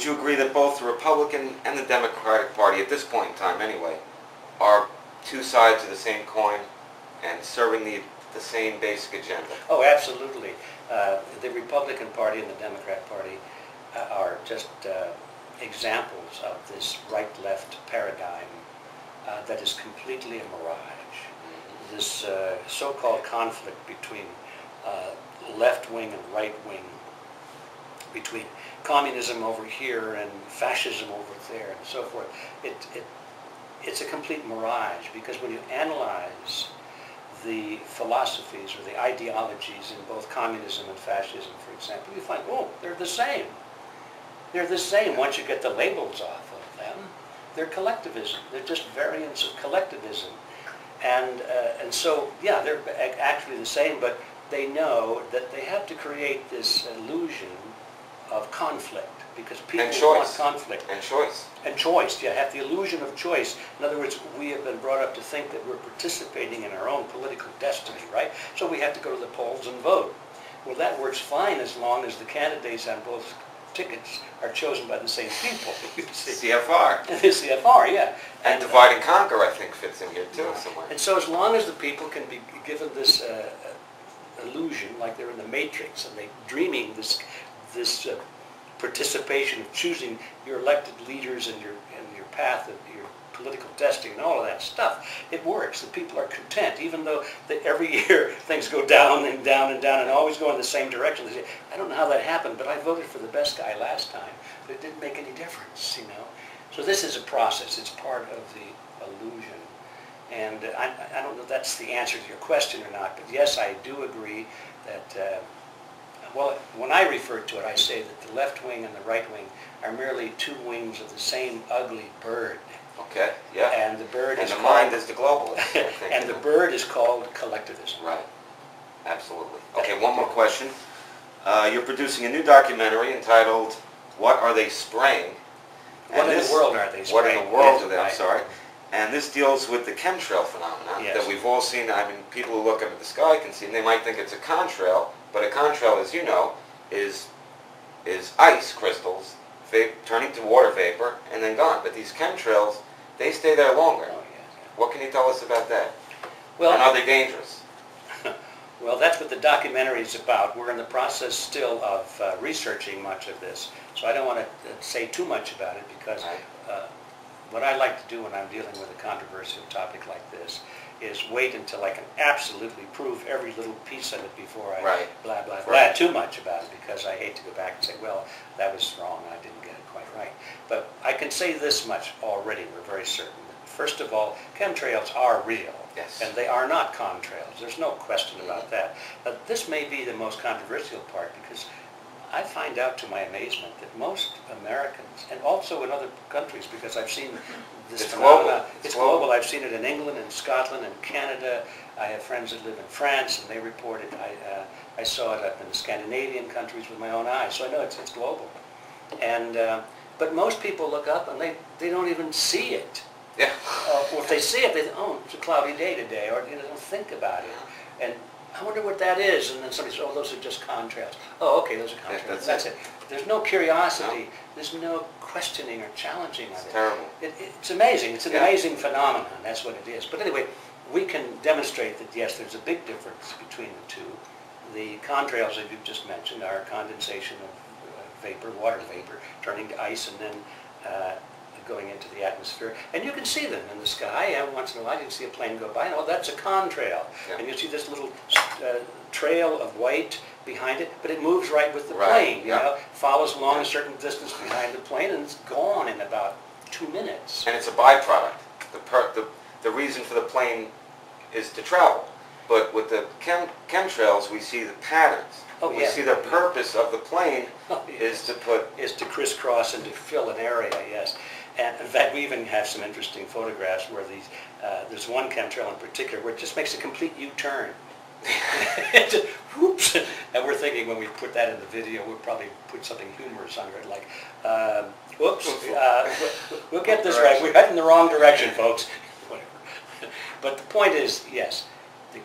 would you agree that both the Republican and the Democratic Party, at this point in time anyway, are two sides of the same coin and serving the same basic agenda? Oh, absolutely. The Republican Party and the Democrat Party are just examples of this right-left paradigm that is completely a mirage. This so-called conflict between left-wing and right-wing, between communism over here and fascism over there and so forth, it's a complete mirage, because when you analyze the philosophies or the ideologies in both communism and fascism, for example, you find, oh, they're the same. They're the same once you get the labels off of them. They're collectivism. They're just variants of collectivism. And so, yeah, they're actually the same, but they know that they have to create this illusion of conflict, because people want conflict. And choice. And choice, yeah, have the illusion of choice. In other words, we have been brought up to think that we're participating in our own political destiny, right? So we have to go to the polls and vote. Well, that works fine as long as the candidates on both tickets are chosen by the same people. CFR. The CFR, yeah. And divide and conquer, I think, fits in here too, somewhere. And so as long as the people can be given this illusion, like they're in the Matrix, and they're dreaming this participation of choosing your elected leaders and your path of your political destiny and all of that stuff, it works. The people are content, even though every year things go down and down and down and always go in the same direction. They say, I don't know how that happened, but I voted for the best guy last time, but it didn't make any difference, you know. So this is a process. It's part of the illusion. And I don't know if that's the answer to your question or not, but yes, I do agree that, well, when I refer to it, I say that the left wing and the right wing are merely two wings of the same ugly bird. Okay, yeah. And the bird is called... And the mind is the globalist, I think. And the bird is called collectivism. Right. Absolutely. Okay, one more question. You're producing a new documentary entitled, What Are They Spraying? What in the world are they spraying? What in the world are they, I'm Right. sorry. And this deals with the chemtrail phenomenon Yes. that we've all seen. I mean, people who look up at the sky can see, and they might think it's a contrail, but a contrail, as you know, is ice crystals turning to water vapor and then gone. But these chemtrails, they stay there longer. Oh, yes. What can you tell us about that? Well, and are they dangerous? Well, that's what the documentary is about. We're in the process still of researching much of this, so I don't want to say too much about it, because what I like to do when I'm dealing with a controversial topic like this is wait until I can absolutely prove every little piece of it before I blah, blah, blah too much about it, because I hate to go back and say, well, that was wrong, I didn't get it quite right. But I can say this much already, we're very certain. First of all, chemtrails are real, yes. And they are not contrails. There's no question about that. But this may be the most controversial part, because I find out to my amazement that most Americans, and also in other countries, because I've seen this phenomenon. It's global. I've seen it in England and Scotland and Canada. I have friends that live in France, and they report it. I saw it up in the Scandinavian countries with my own eyes, so I know it's global. And but most people look up and they don't even see it. Yeah. Or if they see it, they think, oh, it's a cloudy day today, or they don't think about it. And I wonder what that is. And then somebody says, oh, those are just contrails. Oh, okay, those are contrails. Yeah, that's it. There's no curiosity. No. There's no questioning or challenging of it. It's terrible. It's amazing. It's an amazing phenomenon. That's what it is. But anyway, we can demonstrate that, yes, there's a big difference between the two. The contrails that you've just mentioned are condensation of vapor, water vapor, turning to ice and then going into the atmosphere. And you can see them in the sky. Once in a while you can see a plane go by, and oh, that's a contrail. Yeah. And you see this little trail of white behind it, but it moves right with the plane, you know, follows along a certain distance behind the plane, and it's gone in about 2 minutes. And it's a byproduct. The reason for the plane is to travel. But with the chemtrails, we see the patterns. Oh, we see the purpose of the plane is to crisscross and to fill an area, yes. And in fact, we even have some interesting photographs where there's one chemtrail in particular where it just makes a complete U-turn. Just, whoops! And we're thinking when we put that in the video, we'll probably put something humorous under it, like, whoops, we'll get this right. We're heading in the wrong direction, folks. Whatever. But the point is, yes, the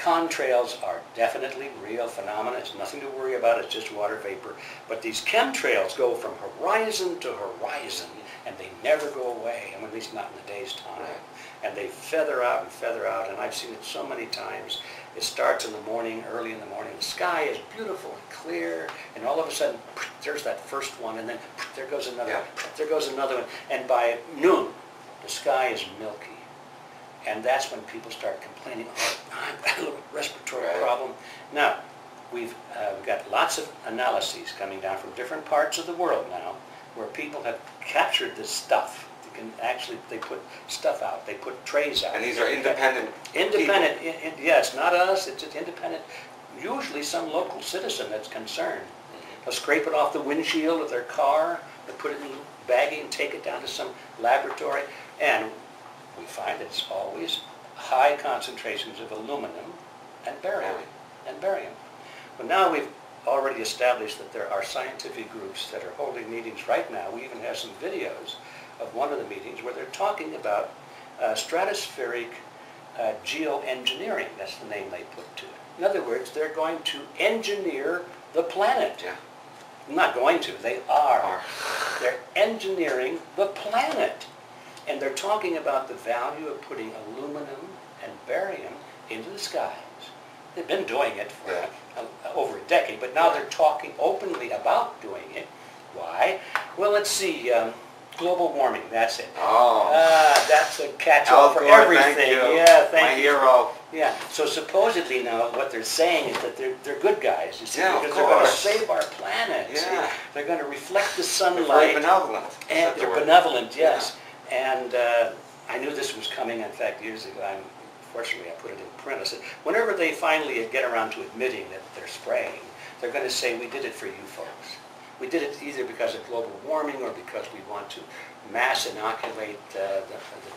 contrails are definitely real phenomena. It's nothing to worry about. It's just water vapor. But these chemtrails go from horizon to horizon, and they never go away, at least not in the day's time. Right. And they feather out and feather out, and I've seen it so many times. It starts in the morning, early in the morning. The sky is beautiful and clear, and all of a sudden, there's that first one, and then there goes another one, there goes another one. And by noon, the sky is milky. And that's when people start complaining, oh, I've got a little respiratory problem. Now, we've got lots of analyses coming down from different parts of the world now, where people have captured this stuff. They put stuff out, they put trays out. And these are independent Independent, yes, not us, it's just independent, usually some local citizen that's concerned. They'll scrape it off the windshield of their car, they'll put it in a little baggie and take it down to some laboratory, and we find it's always high concentrations of aluminum and barium. But now we've already established that there are scientific groups that are holding meetings right now. We even have some videos of one of the meetings where they're talking about stratospheric geoengineering. That's the name they put to it. In other words, they're going to engineer the planet. Yeah. Not going to, they are. They're engineering the planet. And they're talking about the value of putting aluminum and barium into the skies. They've been doing it for over a decade, but now they're talking openly about doing it. Why? Well, let's see. Global warming, that's it. Oh. That's a catch-all for everything. Thank you. Yeah, thank My you. hero. Yeah, so supposedly now what they're saying is that they're good guys, you see, Yeah, of because they're going to course. save our planet. Yeah. See? They're going to reflect the They're very sunlight. benevolent. And That's they're the word. benevolent, yes. And I knew this was coming, in fact, years ago. Unfortunately, I put it in print. I said, whenever they finally get around to admitting that they're spraying, they're going to say, we did it for you folks. We did it either because of global warming or because we want to mass inoculate the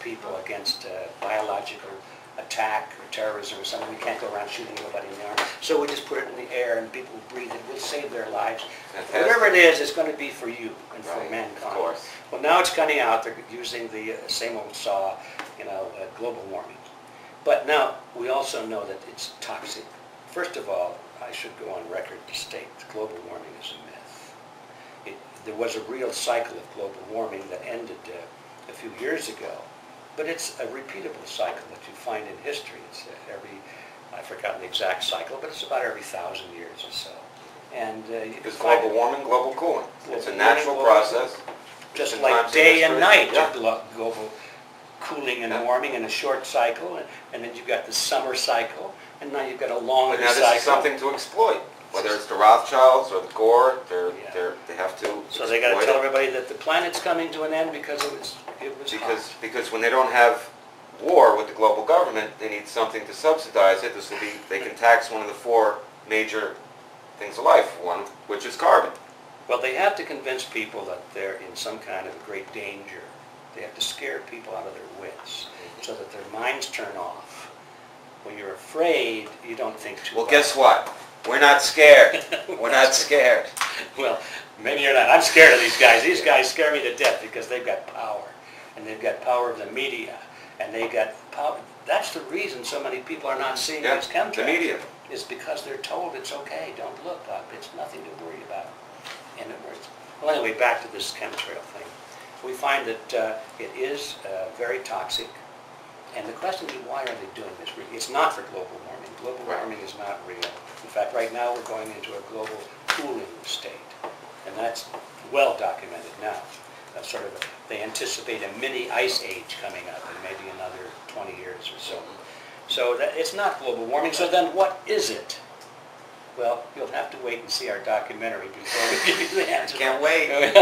people against biological attack or terrorism or something. We can't go around shooting everybody in the arm. So we just put it in the air and people will breathe it. We'll save their lives. Fantastic. Whatever it is, it's going to be for you and for Right, mankind. of course. Well, now it's coming out. They're using the same old saw, global warming. But now we also know that it's toxic. First of all, I should go on record to state that global warming is a myth. There was a real cycle of global warming that ended a few years ago, but it's a repeatable cycle that you find in history. It's I've forgotten the exact cycle, but it's about every 1,000 years or so. And you can It's find global warming, global cooling. It's a Global natural warming, process. just In like times of day and history. night, Yeah. global cooling and Yeah. warming in a short cycle, and then you've got the summer cycle, and now you've got a longer But now cycle. this is something to exploit. Whether it's the Rothschilds or the Gore, they have to So they got to exploit tell it. everybody that the planet's coming to an end because it was Because when they don't have war with the global government, they need something to subsidize it. They can tax one of the 4 major things of life, one which is carbon. Well, they have to convince people that they're in some kind of great danger. They have to scare people out of their wits so that their minds turn off. When you're afraid, you don't think too Well, hard. guess what? We're not scared. We're not scared. Well, maybe you're not. I'm scared of these guys. These guys scare me to death because they've got power. And they've got power of the media. And they've got power. That's the reason so many people are not seeing these chemtrails. The media. Is because they're told it's okay. Don't look up. It's nothing to worry about. And it works. Well, anyway, back to this chemtrail thing. We find that it is very toxic. And the question is, why are they doing this? It's not for global warming. Global warming is not real. In fact, right now we're going into a global cooling state. And that's well documented now. That's they anticipate a mini ice age coming up in maybe another 20 years or so. So it's not global warming. So then what is it? Well, you'll have to wait and see our documentary before we give you the answer. Can't wait.